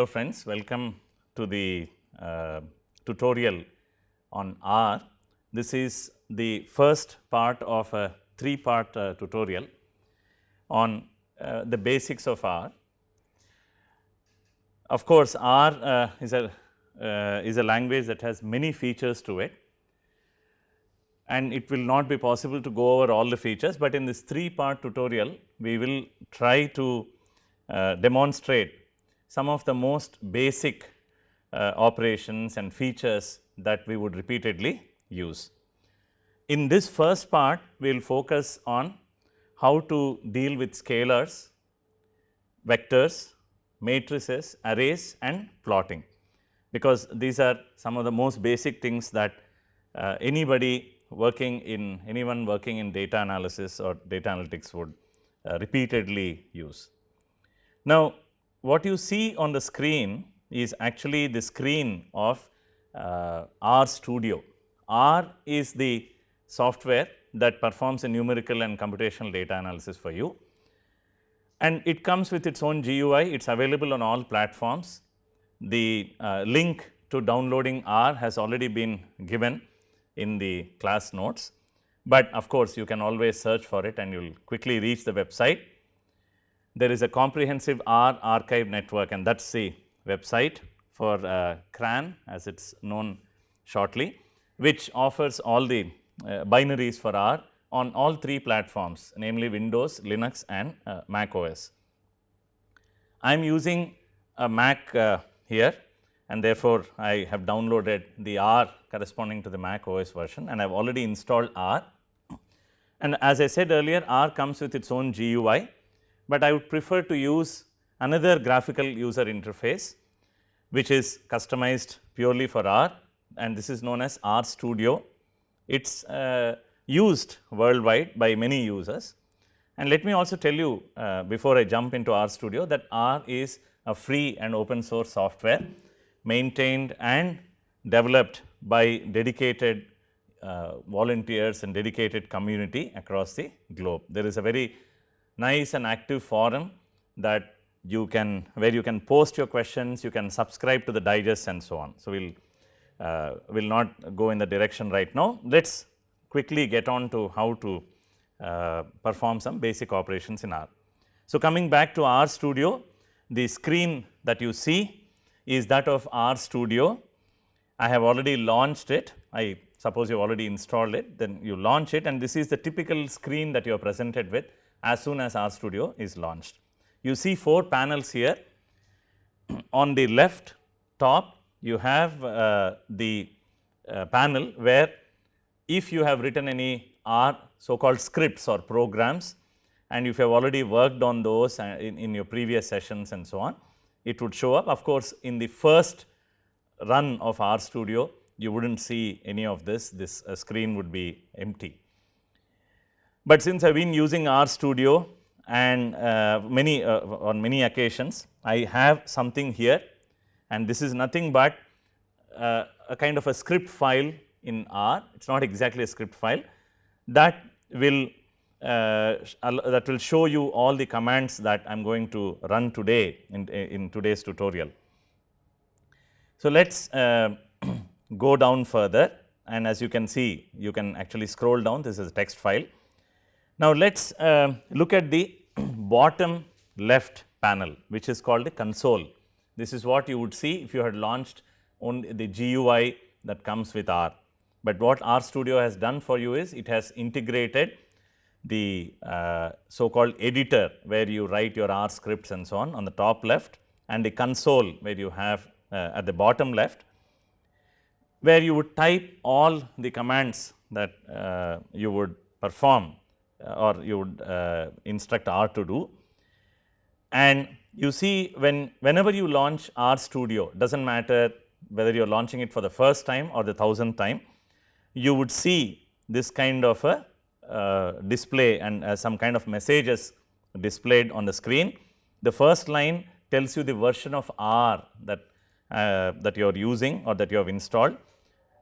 Hello friends, welcome to the tutorial on R. This is the first part of a 3-part tutorial on the basics of R. Of course, R is a language that has many features to it, and it will not be possible to go over all the features, but in this 3-part tutorial we will try to demonstrate some of the most basic operations and features that we would repeatedly use. In this first part, we will focus on how to deal with scalars, vectors, matrices, arrays and plotting, because these are some of the most basic things that anyone working in data analysis or data analytics would repeatedly use. Now, what you see on the screen is actually the screen of R Studio. R is the software that performs a numerical and computational data analysis for you, and it comes with its own GUI. It is available on all platforms. The link to downloading R has already been given in the class notes, but of course, you can always search for it and you will quickly reach the website. There is a comprehensive R archive network, and that is the website for CRAN, as it is known shortly, which offers all the binaries for R on all 3 platforms, namely Windows, Linux and Mac OS. I am using a Mac here, and therefore, I have downloaded the R corresponding to the Mac OS version, and I have already installed R. And as I said earlier, R comes with its own GUI, but I would prefer to use another graphical user interface, which is customized purely for R, and this is known as R Studio. It is used worldwide by many users. And let me also tell you before I jump into R Studio, that R is a free and open source software maintained and developed by dedicated volunteers and dedicated community across the globe. There is a very nice and active forum that where you can post your questions, you can subscribe to the digest and so on. So, we will not go in the direction right now. Let us quickly get on to how to perform some basic operations in R. So, coming back to R Studio, the screen that you see is that of R Studio. I have already launched it. I suppose you have already installed it, then you launch it, and this is the typical screen that you are presented with as soon as R Studio is launched. You see 4 panels here. On the left top, you have the panel where if you have written any R so called scripts or programs, and if you have already worked on those in your previous sessions and so on, it would show up. Of course, in the first run of R Studio, you would not see any of this screen would be empty. But since I have been using R Studio and on many occasions, I have something here, and this is nothing but a kind of a script file in R. It is not exactly a script file that will show you all the commands that I am going to run today in today's tutorial. So, let us go down further, and as you can see, you can actually scroll down. This is a text file. Now, let us look at the bottom left panel, which is called the console. This is what you would see if you had launched only the GUI that comes with R. But what R Studio has done for you is it has integrated the so called editor where you write your R scripts and so on the top left, and the console where you have at the bottom left, where you would type all the commands that you would perform or you would instruct R to do. And you see whenever you launch R Studio, does not matter whether you are launching it for the first time or the 1000th time, you would see this kind of a display and some kind of messages displayed on the screen. The first line tells you the version of R that you are using or that you have installed.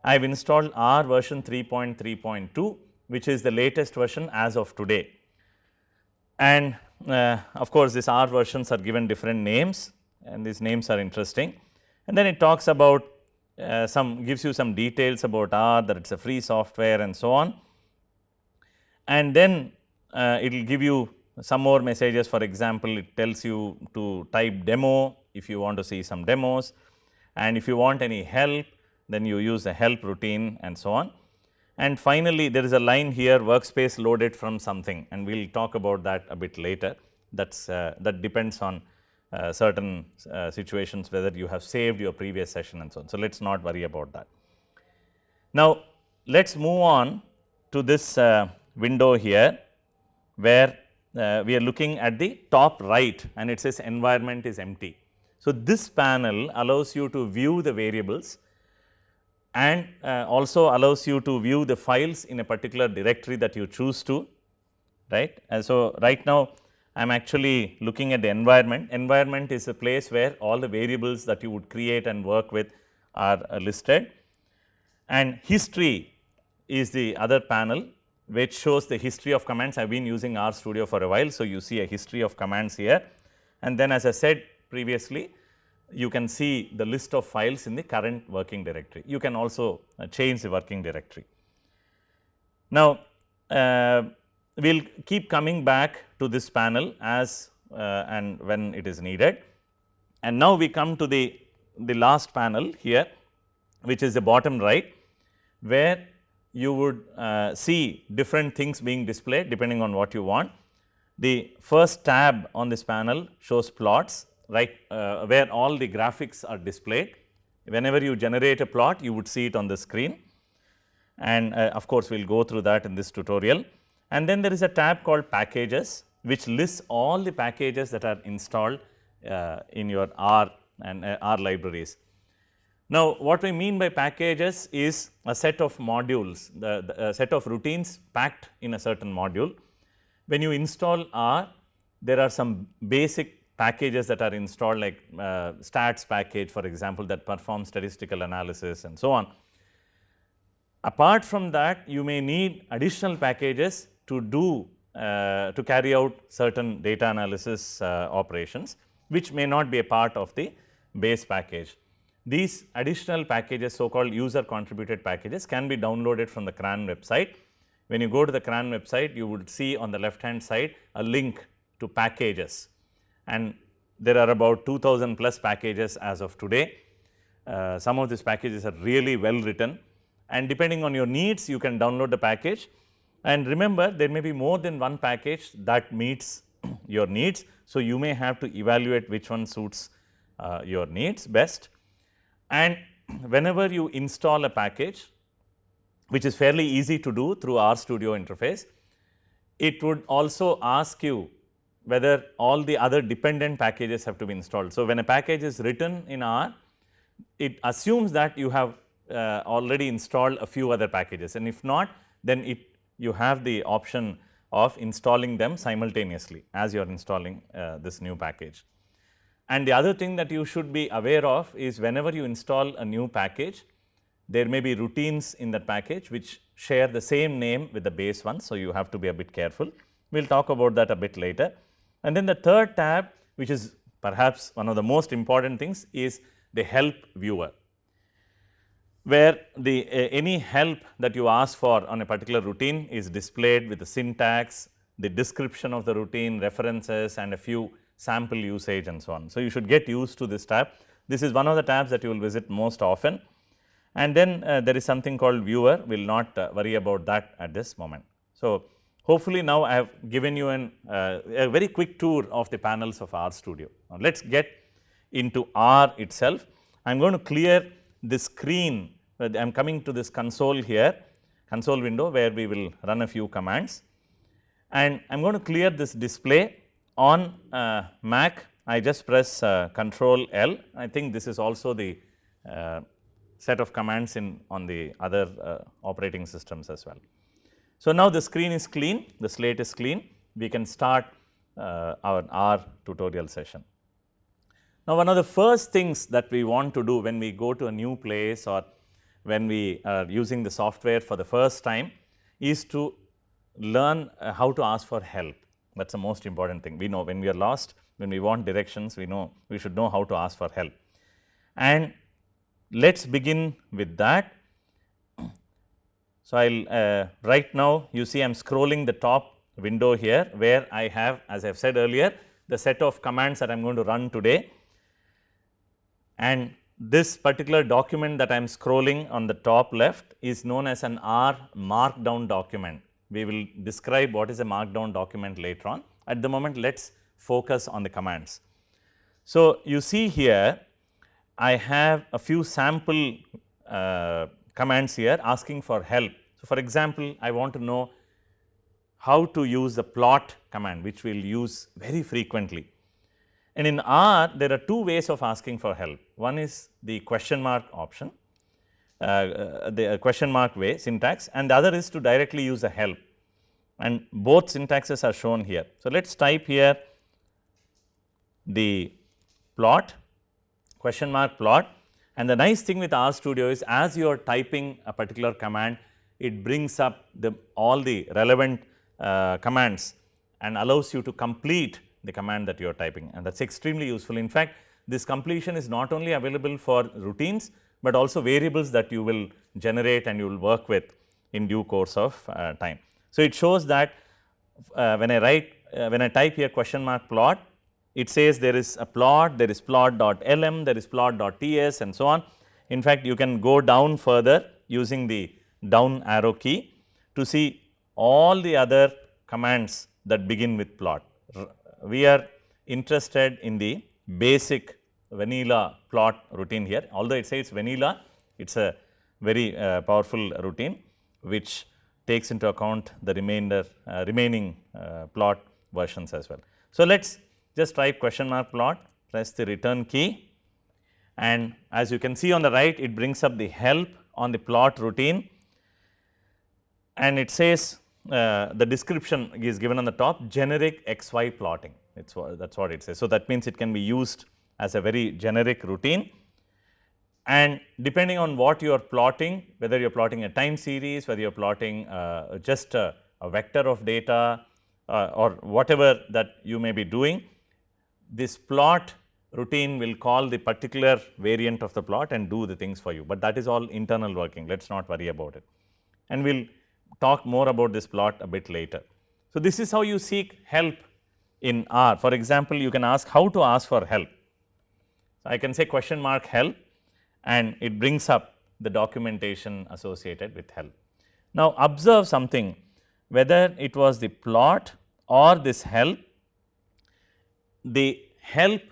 I have installed R version 3.3.2, which is the latest version as of today. And of course, these R versions are given different names. and these names are interesting. And then it talks about gives you some details about R, that it is a free software and so on. And then it will give you some more messages. For example, it tells you to type demo if you want to see some demos, and if you want any help, then you use the help routine and so on. And finally, there is a line here, workspace loaded from something, and we will talk about that a bit later. That depends on certain situations, whether you have saved your previous session and so on. So, let us not worry about that. Now, let us move on to this window here, where we are looking at the top right, and it says environment is empty. So, this panel allows you to view the variables and also allows you to view the files in a particular directory that you choose to, right. And so, right now I am actually looking at the environment. Environment is a place where all the variables that you would create and work with are listed, and history is the other panel which shows the history of commands. I have been using RStudio for a while. So, you see a history of commands here, and then as I said previously, you can see the list of files in the current working directory. You can also change the working directory. Now, we will keep coming back to this panel as and when it is needed. And now, we come to the last panel here, which is the bottom right, where you would see different things being displayed depending on what you want. The first tab on this panel shows plots, right, where all the graphics are displayed. Whenever you generate a plot, you would see it on the screen, and of course, we will go through that in this tutorial. And then there is a tab called packages, which lists all the packages that are installed in your R and R libraries. Now, what we mean by packages is a set of modules, a set of routines packed in a certain module. When you install R, there are some basic packages that are installed, like stats package, for example, that performs statistical analysis and so on. Apart from that, you may need additional packages to do to carry out certain data analysis operations, which may not be a part of the base package. These additional packages, so called user contributed packages, can be downloaded from the CRAN website. When you go to the CRAN website, you would see on the left hand side a link to packages, and there are about 2000 plus packages as of today. Some of these packages are really well written, and depending on your needs, you can download the package. And remember, there may be more than one package that meets your needs. So, you may have to evaluate which one suits your needs best. And whenever you install a package, which is fairly easy to do through RStudio interface, it would also ask you whether all the other dependent packages have to be installed. So, when a package is written in R, it assumes that you have already installed a few other packages, and if not, then you have the option of installing them simultaneously as you are installing this new package. And the other thing that you should be aware of is, whenever you install a new package, there may be routines in that package which share the same name with the base one. So, you have to be a bit careful. We will talk about that a bit later. And then the third tab, which is perhaps one of the most important things, is the help viewer, where any help that you ask for on a particular routine is displayed with the syntax, the description of the routine, references, and a few sample usage and so on. So, you should get used to this tab. This is one of the tabs that you will visit most often. And then there is something called viewer. We will not worry about that at this moment. So, hopefully, now I have given you a very quick tour of the panels of RStudio. Now, let us get into R itself. I am going to clear the screen. I am coming to this console here, console window, where we will run a few commands, and I am going to clear this display. On Mac, I just press Control L. I think this is also the set of commands on the other operating systems as well. So, now the screen is clean, the slate is clean, we can start our R tutorial session. Now, one of the first things that we want to do when we go to a new place, or when we are using the software for the first time, is to learn how to ask for help. That is the most important thing. We know when we are lost, when we want directions, we know we should know how to ask for help. And let us begin with that. So, I will right now you see I am scrolling the top window here, where I have, as I have said earlier, the set of commands that I am going to run today. And this particular document that I am scrolling on the top left is known as an R markdown document. We will describe what is a markdown document later on. At the moment, let us focus on the commands. So, you see here I have a few sample commands here asking for help. So, for example, I want to know how to use the plot command, which we will use very frequently. And in R, there are two ways of asking for help. One is the question mark option, the question mark way syntax, and the other is to directly use the help, and both syntaxes are shown here. So, let us type here the plot, question mark plot, and the nice thing with RStudio is as you are typing a particular command, it brings up all the relevant commands and allows you to complete the command that you are typing, and that is extremely useful. In fact, this completion is not only available for routines, but also variables that you will generate and you will work with in due course of time. So, it shows that when I type here question mark plot, it says there is a plot, there is plot.lm, there is plot.ts and so on. In fact, you can go down further using the down arrow key to see all the other commands that begin with plot. We are interested in the basic vanilla plot routine here. Although it says vanilla, it is a very powerful routine which takes into account the remaining plot versions as well. So, let us just type question mark plot, press the return key, and as you can see on the right, it brings up the help on the plot routine, and it says the description is given on the top, generic XY plotting. That is what it says. So, that means it can be used as a very generic routine, and depending on what you are plotting, whether you are plotting a time series, whether you are plotting just a vector of data or whatever that you may be doing, this plot routine will call the particular variant of the plot and do the things for you, but that is all internal working. Let us not worry about it, and we will talk more about this plot a bit later. So, this is how you seek help in R. For example, you can ask how to ask for help. So, I can say question mark help, and it brings up the documentation associated with help. Now, observe something, whether it was the plot or this help, the help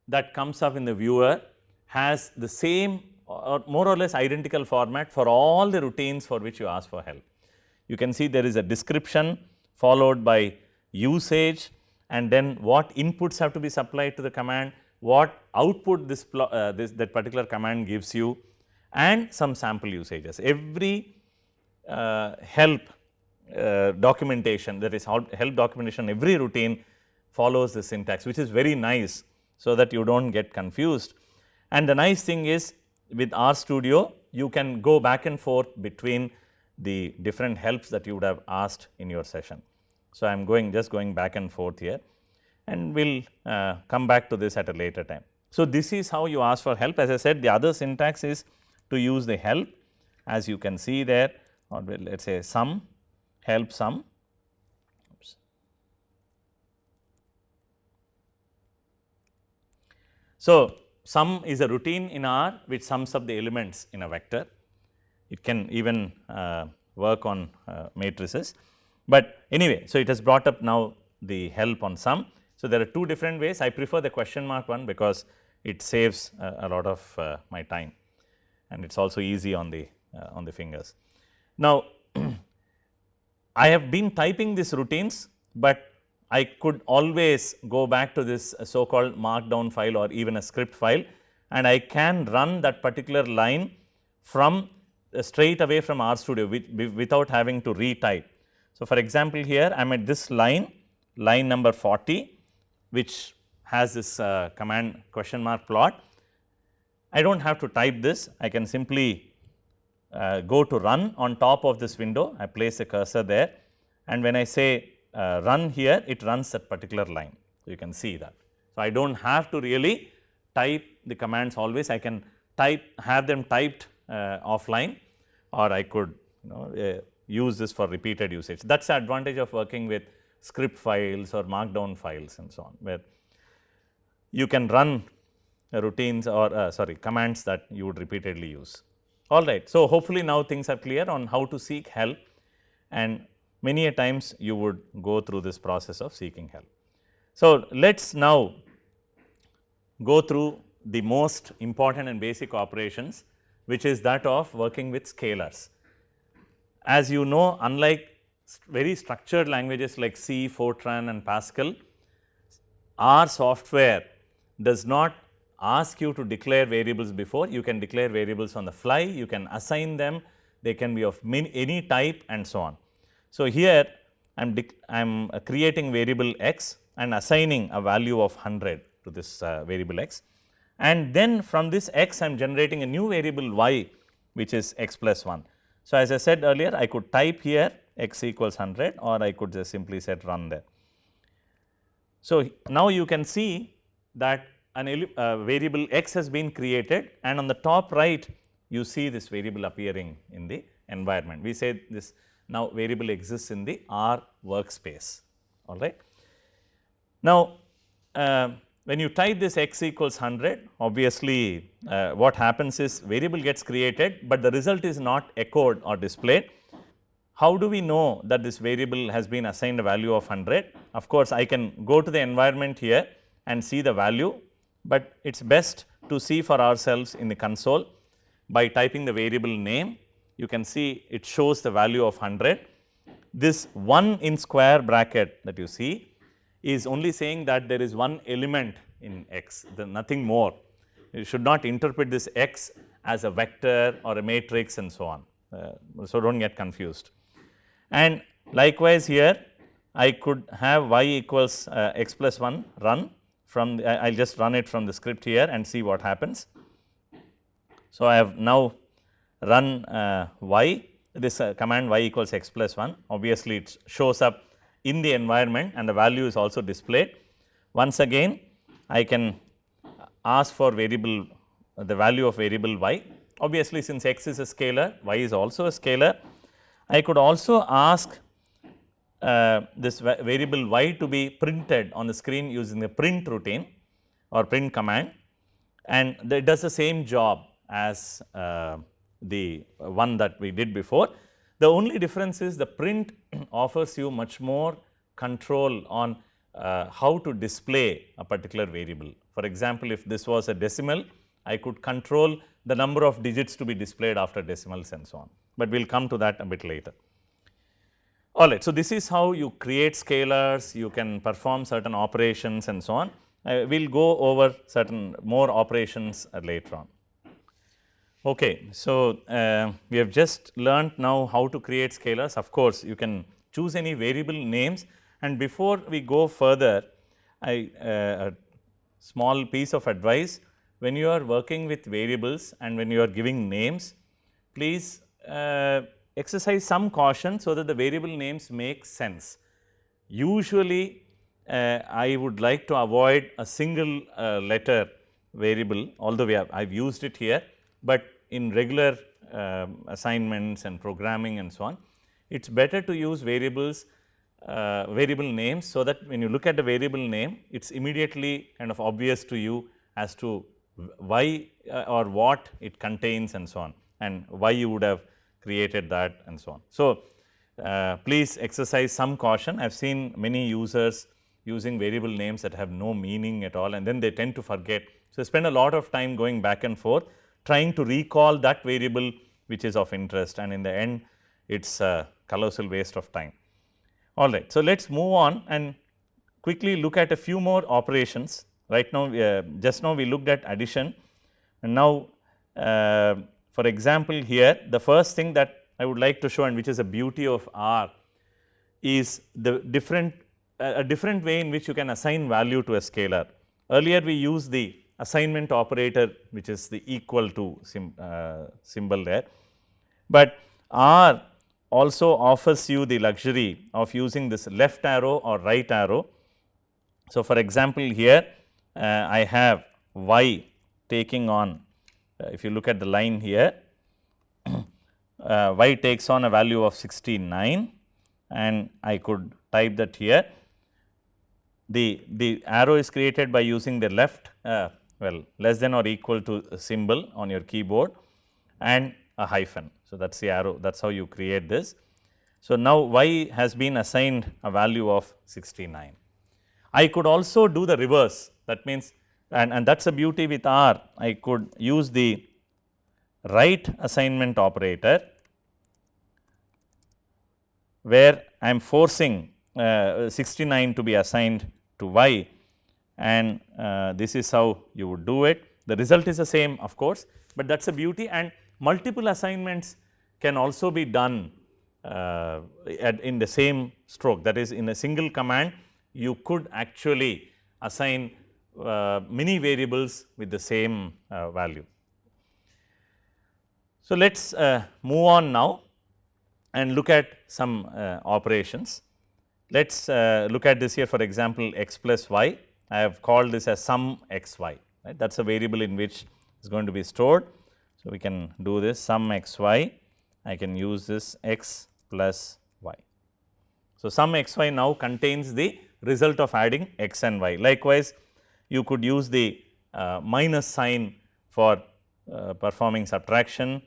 that comes up in the viewer has the same or more or less identical format for all the routines for which you ask for help. You can see there is a description followed by usage, and then what inputs have to be supplied to the command, what output that particular command gives you, and some sample usages. Every help documentation, that is help documentation, every routine follows the syntax, which is very nice, so that you do not get confused. And the nice thing is with RStudio, you can go back and forth between the different helps that you would have asked in your session. So, I am just going back and forth here, and we will come back to this at a later time. So, this is how you ask for help. As I said, the other syntax is to use the help, as you can see there, or let us say sum, help sum. Oops. So, sum is a routine in R which sums up the elements in a vector. It can even work on matrices, but anyway, so it has brought up now the help on sum. So, there are two different ways. I prefer the question mark one because it saves a lot of my time, and it is also easy on the fingers. Now, I have been typing these routines, but I could always go back to this so called markdown file or even a script file, and I can run that particular line from straight away from RStudio without having to retype. So, for example, here I am at this line number 40, which has this command question mark plot. I do not have to type this, I can simply go to run on top of this window, I place a cursor there, and when I say run here, it runs that particular line. So, you can see that. So, I do not have to really type the commands always, I can have them typed offline, or I could use this for repeated usage. That is the advantage of working with script files or markdown files and so on, where you can run routines or commands that you would repeatedly use. All right. So, hopefully now things are clear on how to seek help, and many a times you would go through this process of seeking help. So, let us now go through the most important and basic operations, which is that of working with scalars. As you know, unlike very structured languages like C, Fortran and Pascal, our software does not ask you to declare variables before. You can declare variables on the fly, you can assign them, they can be of any type and so on. So, here I am creating variable x and assigning a value of 100 to this variable x, and then from this x I am generating a new variable y, which is x plus 1. So, as I said earlier, I could type here x equals 100, or I could just simply set run there. So, now you can see that a variable x has been created, and on the top right you see this variable appearing in the environment. We say this now variable exists in the R workspace. All right. Now, when you type this x equals 100, obviously what happens is variable gets created, but the result is not echoed or displayed. How do we know that this variable has been assigned a value of 100? Of course, I can go to the environment here and see the value, but it is best to see for ourselves in the console by typing the variable name. You can see it shows the value of 100. This 1 in square bracket that you see is only saying that there is one element in x, nothing more. You should not interpret this x as a vector or a matrix and so on. So, do not get confused. And likewise here I could have y equals x plus 1 run from I will just run it from the script here and see what happens. So, I have now run y, this command y equals x plus 1, obviously it shows up in the environment and the value is also displayed. Once again I can ask for variable the value of variable y. Obviously, since x is a scalar, y is also a scalar. I could also ask this variable y to be printed on the screen using the print routine or print command, and it does the same job as the one that we did before. The only difference is the print offers you much more control on how to display a particular variable. For example, if this was a decimal, I could control the number of digits to be displayed after decimals and so on, but we will come to that a bit later. All right. So, this is how you create scalars, you can perform certain operations and so on. We will go over certain more operations later on. Okay. So, we have just learnt now how to create scalars. Of course, you can choose any variable names, and before we go further, a small piece of advice: when you are working with variables and when you are giving names, please exercise some caution so that the variable names make sense. Usually, I would like to avoid a single letter variable, although I have used it here, but in regular assignments and programming and so on, it is better to use variables variable names, so that when you look at the variable name, it is immediately kind of obvious to you as to why or what it contains and so on, and why you would have created that and so on. So, please exercise some caution. I have seen many users using variable names that have no meaning at all, and then they tend to forget. So, spend a lot of time going back and forth trying to recall that variable which is of interest, and in the end it is a colossal waste of time. All right. So, let us move on and quickly look at a few more operations. Right now, just now we looked at addition, and now for example, here the first thing that I would like to show, and which is a beauty of R, is the a different way in which you can assign value to a scalar. Earlier we used the assignment operator, which is the equal to symbol there, but R also offers you the luxury of using this left arrow or right arrow. So, for example, here I have y taking on, if you look at the line here, y takes on a value of 69 and I could type that here. The arrow is created by using the left well less than or equal to symbol on your keyboard and a hyphen. So, that is the arrow, that is how you create this. So, now y has been assigned a value of 69. I could also do the reverse, that means, and that is a beauty with R, I could use the right assignment operator where I am forcing 69 to be assigned to y, and this is how you would do it. The result is the same, of course, but that is a beauty, and multiple assignments can also be done in the same stroke, that is, in a single command you could actually assign many variables with the same value. So, let us move on now and look at some operations. Let us look at this here, for example, x plus y. I have called this as sum x y, right. That is a variable in which is going to be stored. So, we can do this sum x y, I can use this x plus y. So, sum x y now contains the result of adding x and y. Likewise, you could use the minus sign for performing subtraction,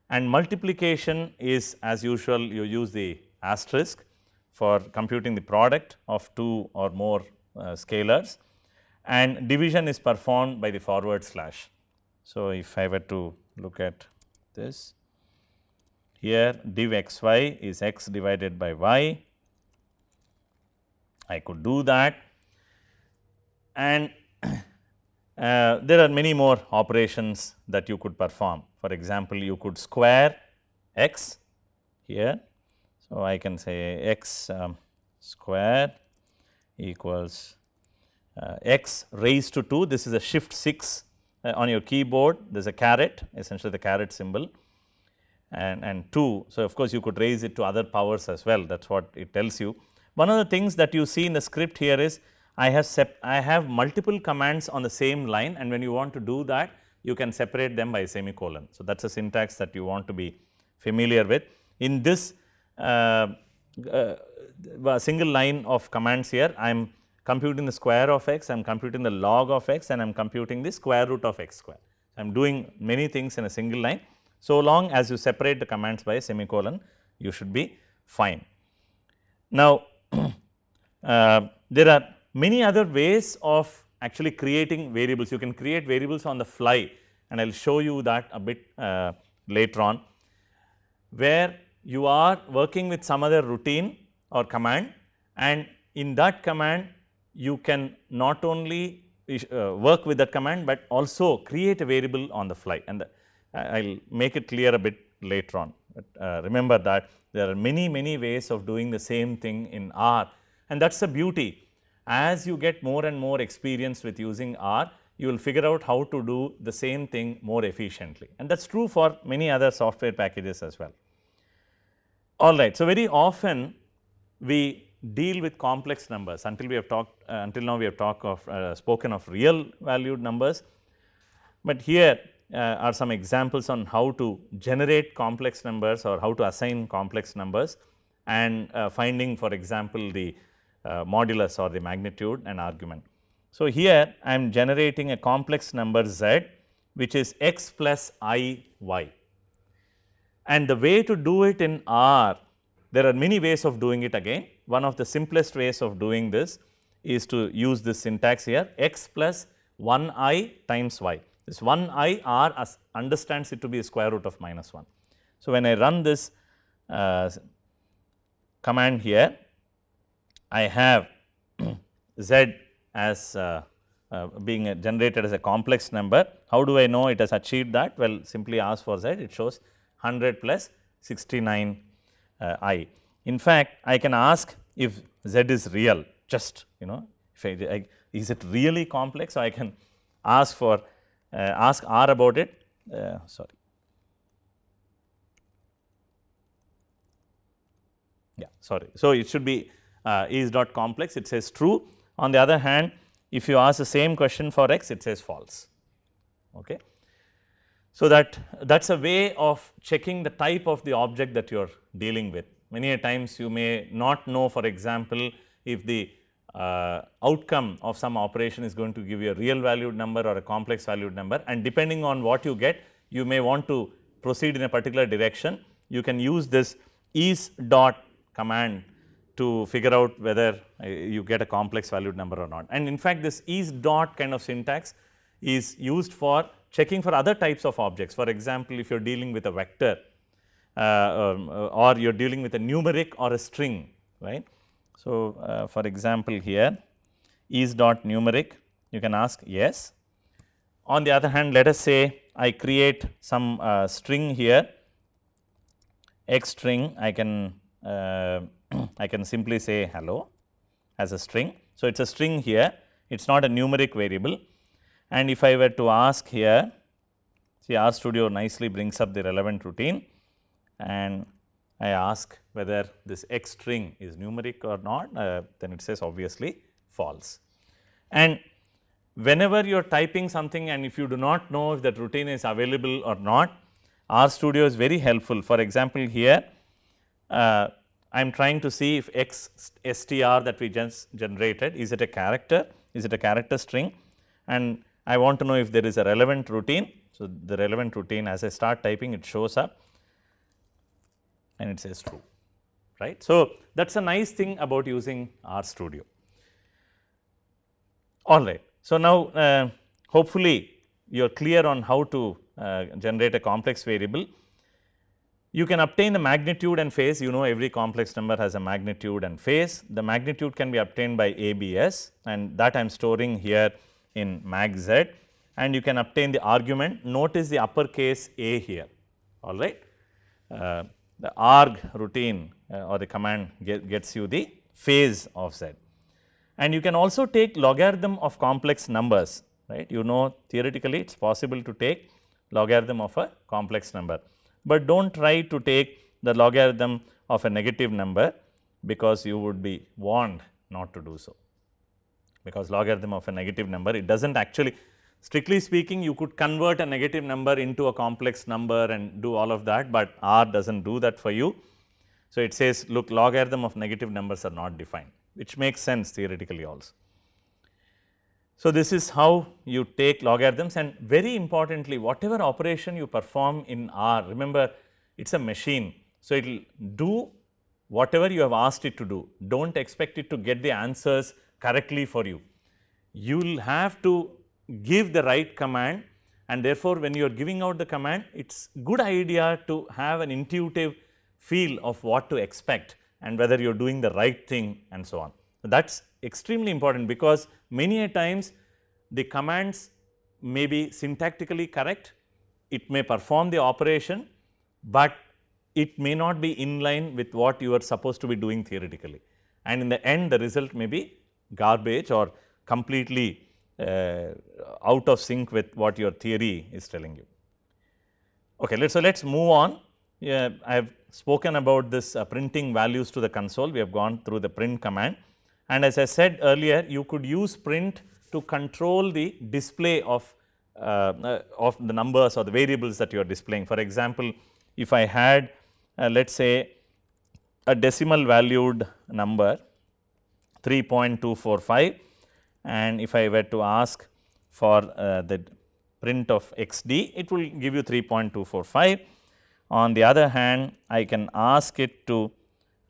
and multiplication is, as usual, you use the asterisk for computing the product of two or more scalars, and division is performed by the forward slash. So, if I were to look at this here, div x y is x divided by y, I could do that, and there are many more operations that you could perform. For example, you could square x here. So, I can say x square equals x raised to 2, this is a shift 6 on your keyboard, there is a caret, essentially the caret symbol, and 2. So, of course, you could raise it to other powers as well, that is what it tells you. One of the things that you see in the script here is I have multiple commands on the same line, and when you want to do that, you can separate them by a semicolon. So, that is a syntax that you want to be familiar with. In this single line of commands here, I am computing the square of x, I am computing the log of x, and I am computing the square root of x square. I am doing many things in a single line. So long as you separate the commands by a semicolon, you should be fine. Now, there are many other ways of actually creating variables. You can create variables on the fly, and I will show you that a bit later on, where you are working with some other routine or command, and in that command you can not only work with that command, but also create a variable on the fly, and I will make it clear a bit later on. But remember that there are many ways of doing the same thing in R, and that is the beauty. As you get more and more experience with using R, you will figure out how to do the same thing more efficiently, and that is true for many other software packages as well. Alright, so very often we deal with complex numbers. Until now we have spoken of real valued numbers, but here are some examples on how to generate complex numbers or how to assign complex numbers, and finding, for example, the modulus or the magnitude and argument. So, here I am generating a complex number z, which is x plus I y, and the way to do it in R, there are many ways of doing it again. One of the simplest ways of doing this is to use this syntax here, x plus 1 I times y. This 1 I R understands it to be a square root of minus 1. So, when I run this command here, I have z as being generated as a complex number. How do I know it has achieved that? Well, simply ask for z, it shows 100 plus 69 I. In fact, I can ask if z is real, just if is it really complex? So, I can ask for ask R about it. Sorry. Yeah, sorry. So, it should be is dot complex, it says true. On the other hand, if you ask the same question for x, it says false. Okay. So, that is a way of checking the type of the object that you are dealing with. Many a times you may not know, for example, if the outcome of some operation is going to give you a real valued number or a complex valued number, and depending on what you get, you may want to proceed in a particular direction. You can use this is dot command to figure out whether you get a complex valued number or not. And in fact, this is dot kind of syntax is used for checking for other types of objects. For example, if you are dealing with a vector or you are dealing with a numeric or a string, right. So, for example, here is dot numeric, you can ask yes. On the other hand, let us say I create some string here, x string, I can I can simply say hello as a string. So, it is a string here, it is not a numeric variable. And if I were to ask here, see RStudio nicely brings up the relevant routine, and I ask whether this x string is numeric or not, then it says obviously false. And whenever you are typing something and if you do not know if that routine is available or not, RStudio is very helpful. For example, here I am trying to see if x str that we just generated, is it a character, is it a character string, and I want to know if there is a relevant routine. So, the relevant routine, as I start typing, it shows up and it says true, right. So, that is a nice thing about using RStudio. All right. So, now hopefully you are clear on how to generate a complex variable. You can obtain the magnitude and phase, you know every complex number has a magnitude and phase. The magnitude can be obtained by ABS, and that I am storing here in magz, and you can obtain the argument. Notice the uppercase A here, all right. The arg routine or the command gets you the phase of z. And you can also take logarithm of complex numbers, right. You know theoretically it is possible to take logarithm of a complex number, but do not try to take the logarithm of a negative number, because you would be warned not to do so. Because logarithm of a negative number, it does not actually, strictly speaking, you could convert a negative number into a complex number and do all of that, but R does not do that for you. So, it says look, logarithm of negative numbers are not defined, which makes sense theoretically also. So, this is how you take logarithms, and very importantly, whatever operation you perform in R, remember it is a machine. So, it will do whatever you have asked it to do, do not expect it to get the answers correctly for you. You will have to give the right command, and therefore, when you are giving out the command, it is good idea to have an intuitive feel of what to expect and whether you are doing the right thing and so on. So, that is extremely important, because many a times the commands may be syntactically correct, it may perform the operation, but it may not be in line with what you are supposed to be doing theoretically, and in the end the result may be garbage or completely out of sync with what your theory is telling you. Okay, so let us move on. I have spoken about this printing values to the console. We have gone through the print command, and as I said earlier, you could use print to control the display of the numbers or the variables that you are displaying. For example, if I had let us say a decimal valued number 3.245, and if I were to ask for the print of xd, it will give you 3.245. On the other hand, I can ask it to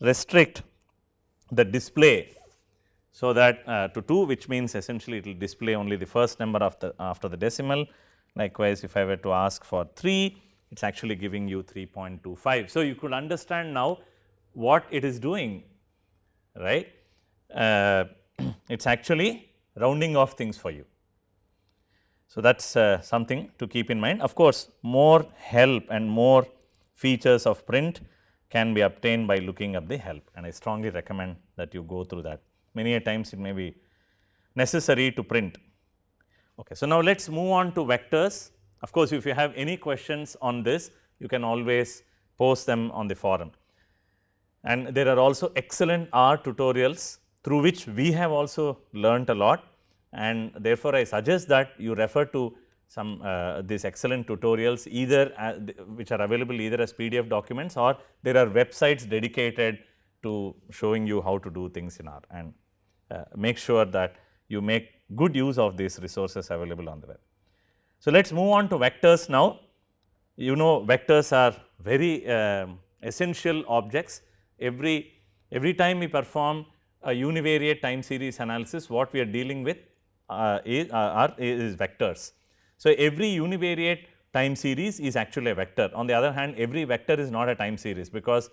restrict the display, so that to 2, which means essentially it will display only the first number after the decimal. Likewise, if I were to ask for 3, it is actually giving you 3.25. So, you could understand now what it is doing, right. It is actually rounding off things for you. So, that is something to keep in mind. Of course, more help and more features of print can be obtained by looking up the help, and I strongly recommend that you go through that. Many a times it may be necessary to print. Okay, so, now let us move on to vectors. Of course, if you have any questions on this, you can always post them on the forum. and there are also excellent R tutorials through which we have also learnt a lot, and therefore, I suggest that you refer to some these excellent tutorials either which are available either as PDF documents, or there are websites dedicated to showing you how to do things in R, and make sure that you make good use of these resources available on the web. So, let us move on to vectors now. You know, vectors are very essential objects. Every time we perform a univariate time series analysis, what we are dealing with is vectors. So, every univariate time series is actually a vector. On the other hand, every vector is not a time series, because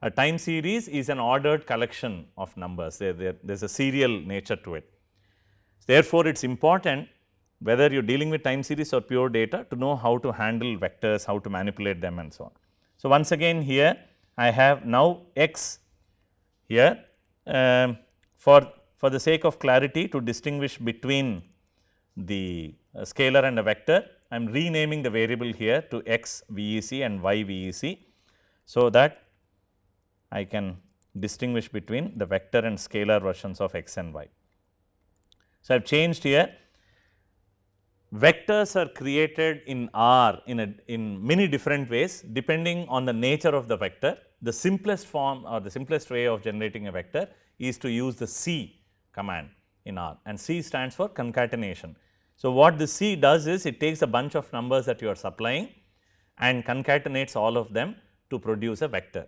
a time series is an ordered collection of numbers. There is a serial nature to it. Therefore, it is important, whether you are dealing with time series or pure data, to know how to handle vectors, how to manipulate them and so on. So, once again here I have now x here, for the sake of clarity, to distinguish between the scalar and a vector, I am renaming the variable here to x VEC and y VEC, so that I can distinguish between the vector and scalar versions of x and y. So, I have changed here. Vectors are created in R in many different ways depending on the nature of the vector. The simplest form or the simplest way of generating a vector is to use the C command in R, and C stands for concatenation. So, what the C does is it takes a bunch of numbers that you are supplying and concatenates all of them to produce a vector.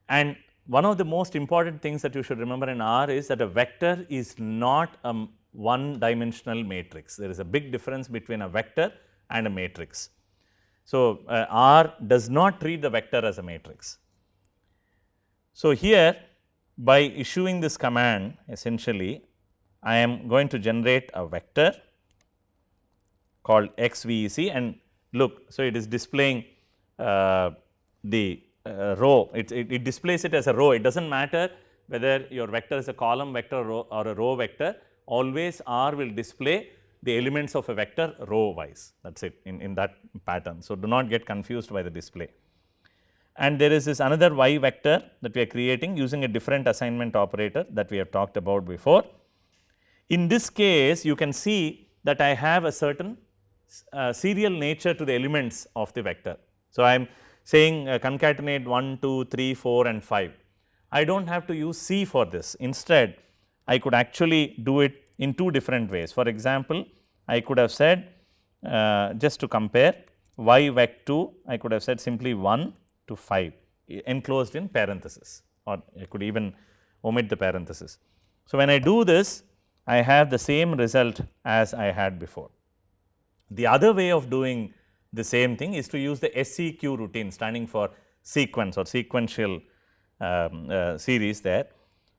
And one of the most important things that you should remember in R is that a vector is not a one dimensional matrix. There is a big difference between a vector and a matrix. So, R does not treat the vector as a matrix. So, here by issuing this command, essentially I am going to generate a vector called xVEC, and look, so it is displaying the row, it displays it as a row. It does not matter whether your vector is a column vector or a row vector, always R will display the elements of a vector row wise, that is it in that pattern. So, do not get confused by the display. And there is this another y vector that we are creating using a different assignment operator that we have talked about before. In this case, you can see that I have a certain serial nature to the elements of the vector. So, I am saying concatenate 1, 2, 3, 4 and 5. I do not have to use C for this. Instead, I could actually do it in two different ways. For example, I could have said just to compare y vec2, I could have said simply 1 to 5 enclosed in parenthesis, or I could even omit the parenthesis. So, when I do this, I have the same result as I had before. The other way of doing the same thing is to use the SEQ routine, standing for sequence or sequential series there.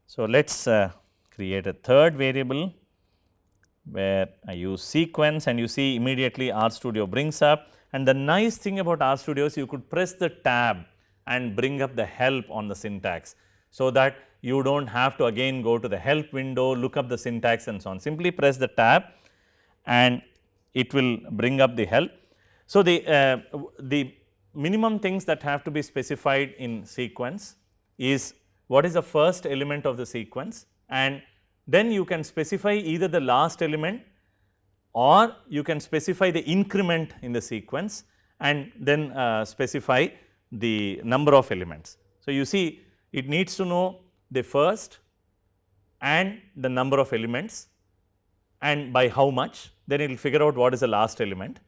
So, let us create a third variable where I use sequence, and you see immediately RStudio brings up. And the nice thing about RStudio is you could press the tab and bring up the help on the syntax, so that you do not have to again go to the help window, look up the syntax and so on. Simply press the tab and it will bring up the help. So, the minimum things that have to be specified in sequence is what is the first element of the sequence, and then you can specify either the last element or you can specify the increment in the sequence and then specify the number of elements. So, you see it needs to know the first and the number of elements and by how much, then it will figure out what is the last element,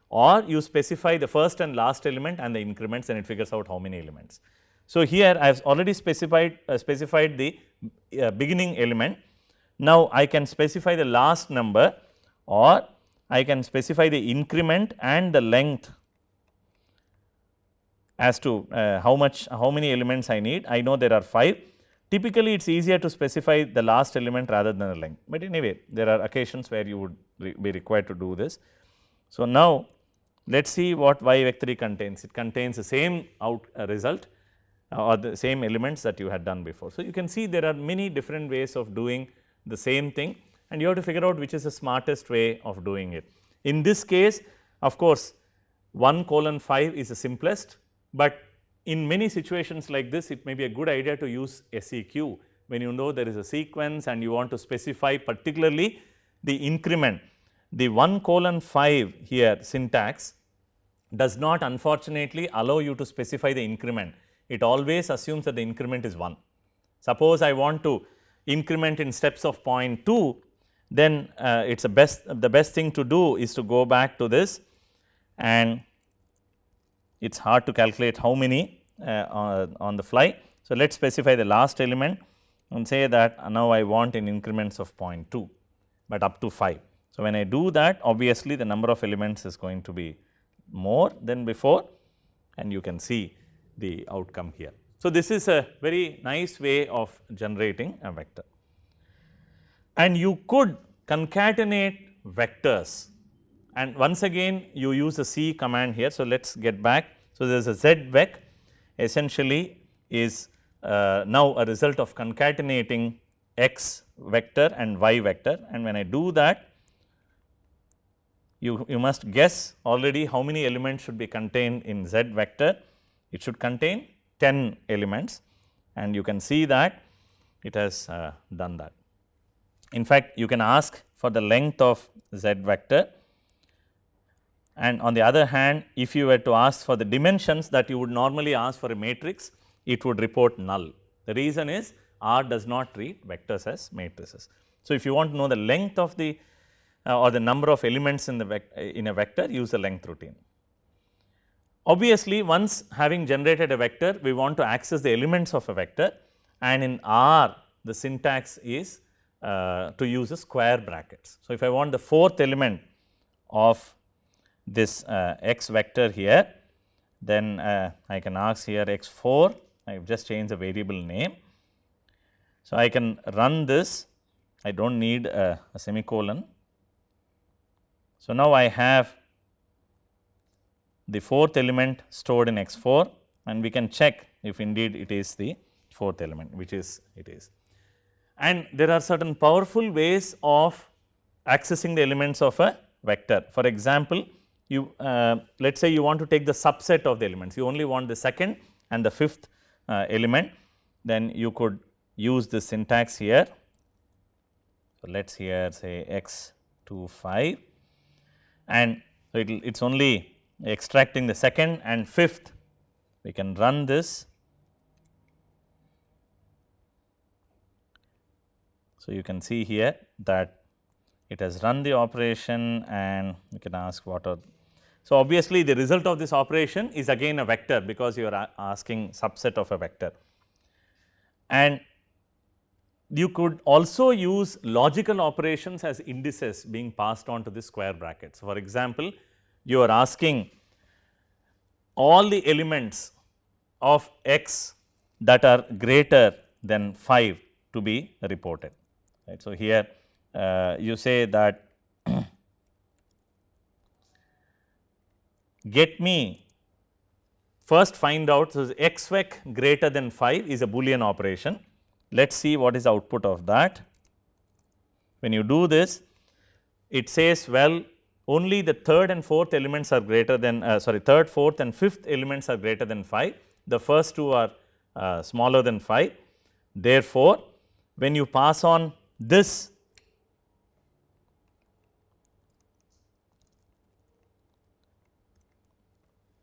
or you specify the first and last element and the increments and it figures out how many elements. So, here I have already specified the beginning element. Now, I can specify the last number, or I can specify the increment and the length as to how many elements I need. I know there are 5. Typically, it is easier to specify the last element rather than the length, but anyway there are occasions where you would be required to do this. So, now let us see what y vec3 contains. It contains the same result or the same elements that you had done before. So, you can see there are many different ways of doing the same thing, and you have to figure out which is the smartest way of doing it. In this case, of course, 1:5 is the simplest, but in many situations like this, it may be a good idea to use SEQ when you know there is a sequence and you want to specify particularly the increment. The 1:5 here syntax does not unfortunately allow you to specify the increment. It always assumes that the increment is 1. Suppose I want to increment in steps of 0.2, then it's the best thing to do is to go back to this, and it's hard to calculate how many on the fly. So, let us specify the last element and say that now I want in increments of 0.2, but up to 5. So, when I do that, obviously the number of elements is going to be more than before, and you can see the outcome here. So, this is a very nice way of generating a vector. And you could concatenate vectors, and once again you use the C command here. So, let us get back. So, there is a zvec essentially is now a result of concatenating x vector and y vector, and when I do that, you must guess already how many elements should be contained in z vector. It should contain 10 elements, and you can see that it has done that. In fact, you can ask for the length of z vector, and on the other hand, if you were to ask for the dimensions that you would normally ask for a matrix, it would report null. The reason is R does not treat vectors as matrices. So, if you want to know the length of the or the number of elements in a vector, use the length routine. Obviously, once having generated a vector, we want to access the elements of a vector, and in R the syntax is to use a square brackets. So, if I want the 4th element of this x vector here, then I can ask here x4, I have just changed the variable name. So, I can run this, I do not need a semicolon. So, now I have the 4th element stored in x4, and we can check if indeed it is the 4th element, which is it is. And there are certain powerful ways of accessing the elements of a vector. For example, you let us say you want to take the subset of the elements, you only want the 2nd and the 5th element, then you could use this syntax here. So, let us here say x25, and so it is only extracting the 2nd and 5th. We can run this. So, you can see here that it has run the operation, and you can ask what are. So, obviously, the result of this operation is again a vector, because you are asking subset of a vector. And you could also use logical operations as indices being passed on to the square brackets. For example, you are asking all the elements of x that are greater than 5 to be reported. Right. So, here you say that get me, first find out, so xvec greater than 5 is a Boolean operation. Let us see what is the output of that. When you do this, it says, well, only the 3rd and 4th elements are greater than 3rd, 4th and 5th elements are greater than 5. The first two are smaller than 5. Therefore, when you pass on this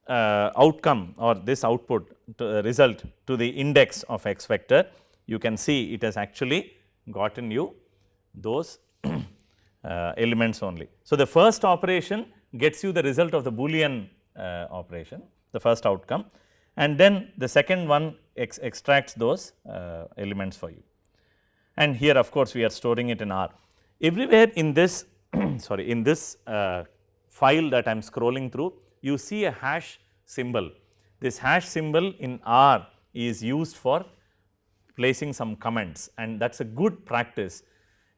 outcome or this output result to the index of x vector, you can see it has actually gotten you those elements only. So, the first operation gets you the result of the Boolean operation, the first outcome, and then the second one extracts those elements for you. And here of course, we are storing it in R. Everywhere in this sorry, in this file that I am scrolling through, you see a hash symbol. This hash symbol in R is used for placing some comments, and that is a good practice.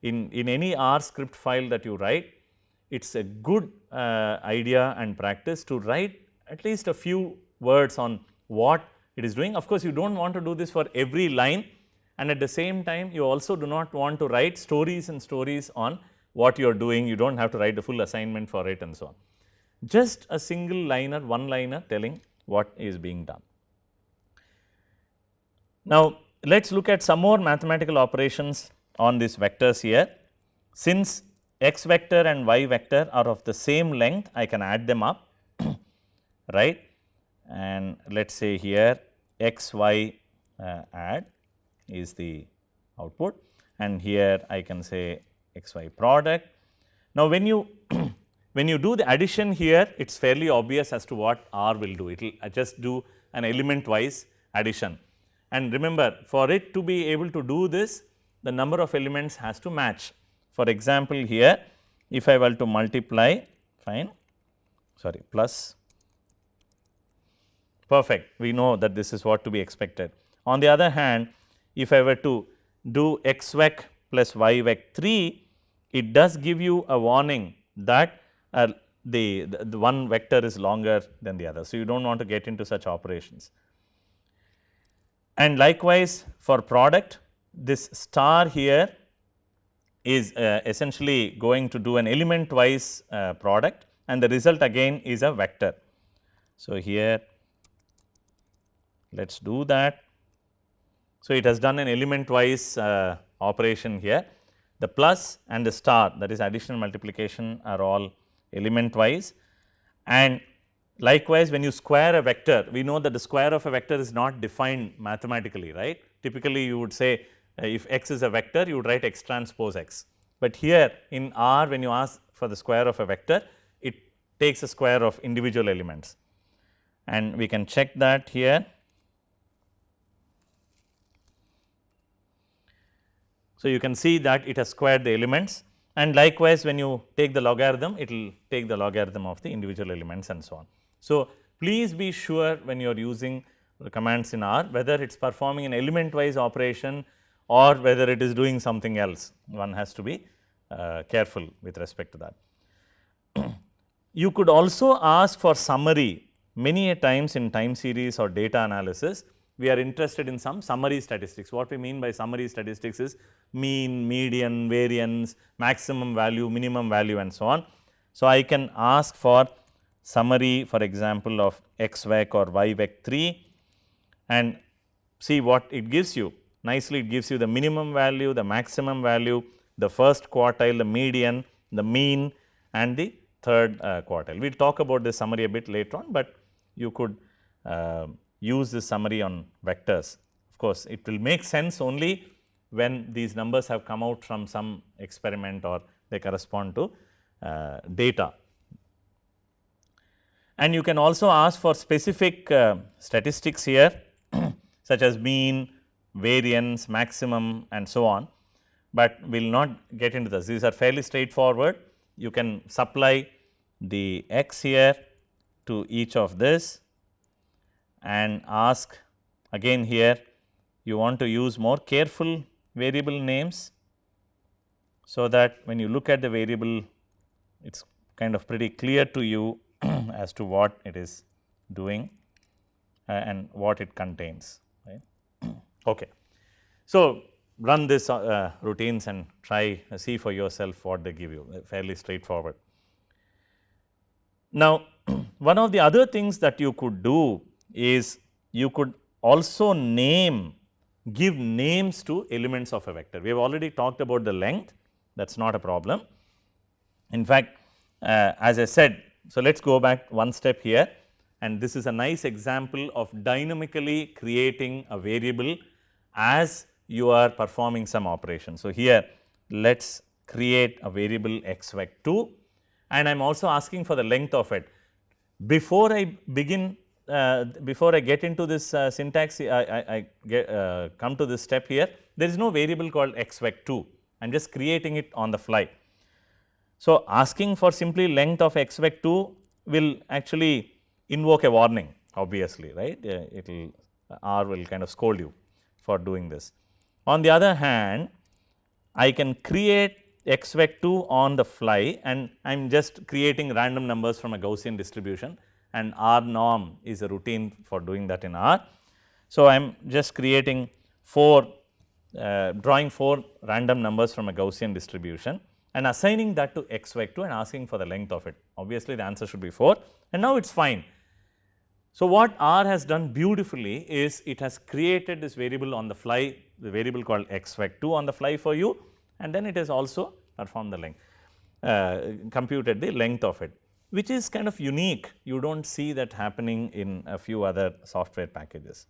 In any R script file that you write, it is a good idea and practice to write at least a few words on what it is doing. Of course, you do not want to do this for every line, and at the same time you also do not want to write stories and stories on what you are doing. You do not have to write the full assignment for it and so on. Just a single liner, one liner telling what is being done. Now, let us look at some more mathematical operations on these vectors here. Since x vector and y vector are of the same length, I can add them up, right, and let us say here x y add is the output, and here I can say x y product. Now, when you when you do the addition here, it is fairly obvious as to what R will do. It will just do an element wise addition, and remember, for it to be able to do this, the number of elements has to match. For example, here if I were to multiply, fine, sorry, plus, perfect, we know that this is what to be expected. On the other hand, if I were to do x vec plus y vec 3, it does give you a warning that the one vector is longer than the other. So, you do not want to get into such operations. And likewise, for product, this star here is essentially going to do an element wise product, and the result again is a vector. So, here let us do that. So, it has done an element wise operation here. The plus and the star, that is addition and multiplication, are all element wise, and likewise when you square a vector, we know that the square of a vector is not defined mathematically, right. Typically you would say if x is a vector, you would write x transpose x, but here in R, when you ask for the square of a vector, it takes a square of individual elements, and we can check that here. So, you can see that it has squared the elements, and likewise when you take the logarithm, it will take the logarithm of the individual elements and so on. So, please be sure when you are using the commands in R, whether it is performing an element wise operation or whether it is doing something else. One has to be careful with respect to that. You could also ask for summary. Many a times in time series or data analysis, we are interested in some summary statistics. What we mean by summary statistics is mean, median, variance, maximum value, minimum value and so on. So, I can ask for summary, for example, of x vec or y vec 3 and see what it gives you. Nicely, it gives you the minimum value, the maximum value, the first quartile, the median, the mean and the third quartile. We will talk about this summary a bit later on, but you could use this summary on vectors. Of course, it will make sense only when these numbers have come out from some experiment or they correspond to data. And you can also ask for specific statistics here such as mean, variance, maximum and so on, but we will not get into this. These are fairly straightforward. You can supply the x here to each of this and ask again here you want to use more careful variable names, so that when you look at the variable, it is kind of pretty clear to you as to what it is doing and what it contains, right. Okay. So, run this routines and try see for yourself what they give you, fairly straightforward. Now, one of the other things that you could do is you could also give names to elements of a vector. We have already talked about the length, that is not a problem. In fact, as I said, so let us go back one step here, and this is a nice example of dynamically creating a variable as you are performing some operation. So, here let us create a variable x vec 2 and I am also asking for the length of it. Before I begin, before I get into this syntax, I come to this step here, there is no variable called x vec 2, I am just creating it on the fly. So, asking for simply length of x vec 2 will actually invoke a warning, obviously, right, it will R will kind of scold you for doing this. On the other hand, I can create x vec 2 on the fly and I am just creating random numbers from a Gaussian distribution, and R norm is a routine for doing that in R. So, I am just creating drawing 4 random numbers from a Gaussian distribution and assigning that to x vec 2 and asking for the length of it. Obviously, the answer should be 4 and now it is fine. So, what R has done beautifully is it has created this variable on the fly, the variable called xvec2 on the fly for you, and then it has also performed the length, computed the length of it, which is kind of unique. You do not see that happening in a few other software packages.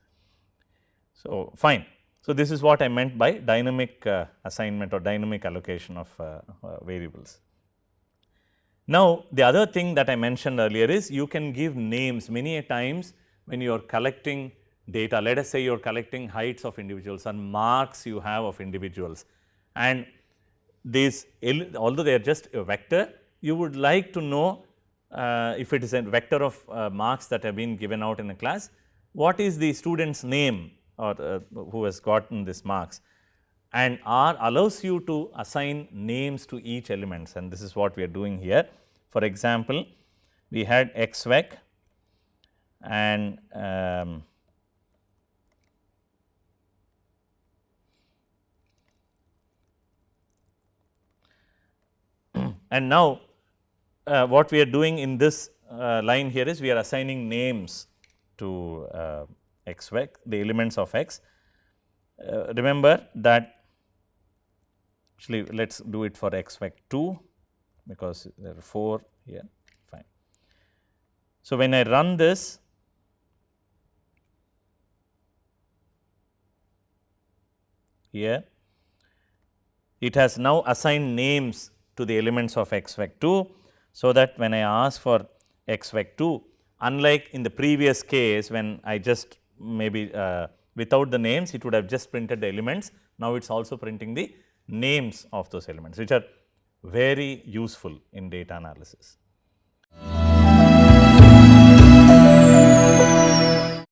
So, fine. So, this is what I meant by dynamic assignment or dynamic allocation of variables. Now, the other thing that I mentioned earlier is you can give names many a times when you are collecting data. Let us say you are collecting heights of individuals and marks you have of individuals, and these, although they are just a vector, you would like to know if it is a vector of marks that have been given out in a class, what is the student's name or who has gotten this marks, and R allows you to assign names to each elements, and this is what we are doing here. For example, we had xvec and and now what we are doing in this line here is we are assigning names to xvec, the elements of x. Remember that actually let us do it for xvec2 because there are 4 here, fine. So, when I run this, here it has now assigned names to the elements of xvec2. So, that when I ask for xvec2, unlike in the previous case when I just maybe without the names, it would have just printed the elements. Now, it is also printing the names of those elements, which are very useful in data analysis.